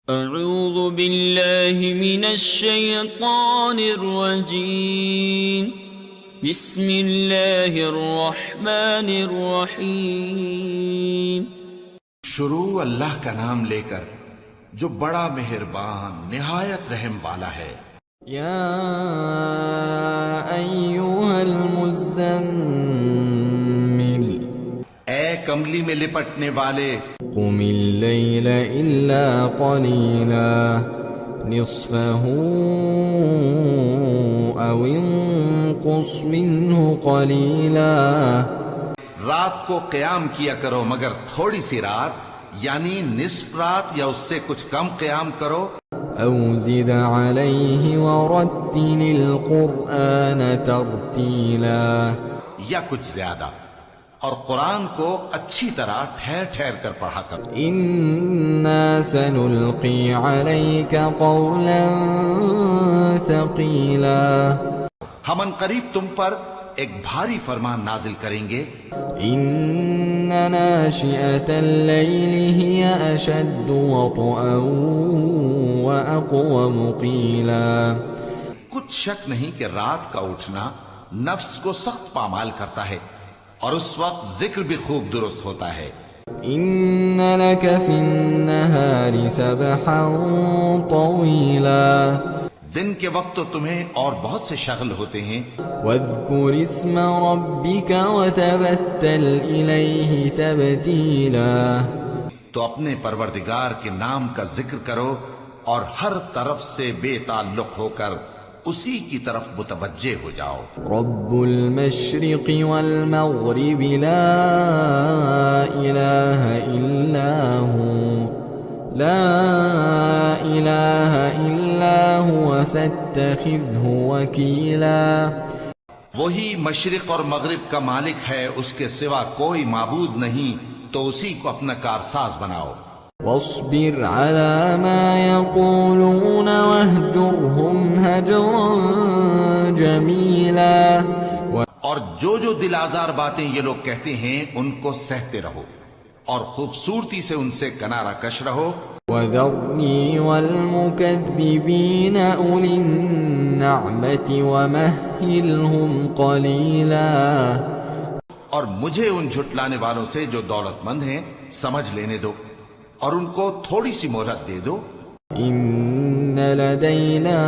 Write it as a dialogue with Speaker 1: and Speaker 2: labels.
Speaker 1: اعوذ باللہ من الشیطان الرجیم بسم اللہ الرحمن الرحیم۔
Speaker 2: شروع اللہ کا نام لے کر جو بڑا مہربان نہایت رحم والا ہے۔
Speaker 3: یا ایھا المزمل،
Speaker 2: اے کملی میں لپٹنے والے،
Speaker 3: قم اللیل الا قلیلا نصفہ او انقص منہ قلیلا،
Speaker 2: رات کو قیام کیا کرو مگر تھوڑی سی رات، یعنی نصف رات یا اس سے کچھ کم قیام کرو۔
Speaker 3: او زد علیہ ورتل القرآن ترتیلا،
Speaker 2: یا کچھ زیادہ، اور قرآن کو اچھی طرح ٹھہر ٹھہر کر پڑھا کرو۔
Speaker 3: انا سنلقی علیک قولا ثقیلا،
Speaker 2: ہم ان قریب تم پر ایک بھاری فرمان نازل کریں گے۔
Speaker 3: ان ناشئة اللیل ہی اشد وطئا واقوم قیلا،
Speaker 2: کچھ شک نہیں کہ رات کا اٹھنا نفس کو سخت پامال کرتا ہے، اور اس وقت ذکر بھی خوب درست ہوتا ہے۔
Speaker 3: ان لک فی النہار سبحا طویلا،
Speaker 2: دن کے وقت تو تمہیں اور بہت سے شغل ہوتے ہیں۔
Speaker 3: واذکر اسم ربک وتبتل الیہ تبتیلا،
Speaker 2: تو اپنے پروردگار کے نام کا ذکر کرو اور ہر طرف سے بے تعلق ہو کر اسی کی طرف متوجہ ہو جاؤ۔
Speaker 3: رب المشرق والمغرب لا الہ الا ہو، لا الہ الا هو فاتخذہ وکیلا،
Speaker 2: وہی مشرق اور مغرب کا مالک ہے، اس کے سوا کوئی معبود نہیں، تو اسی کو اپنا کارساز بناؤ۔
Speaker 3: واصبر على ما يقولون واهجرهم هجرا جميلا،
Speaker 2: اور جو دل آزار باتیں یہ لوگ کہتے ہیں ان کو سہتے رہو، اور خوبصورتی سے ان سے کنارہ کش رہو۔
Speaker 3: وذرني والمكذبين أولي النعمة ومهلهم قليلا،
Speaker 2: اور مجھے ان جھٹلانے والوں سے جو دولت مند ہیں سمجھ لینے دو، اور ان کو تھوڑی سی مہلت دے دو۔
Speaker 3: ان لدینا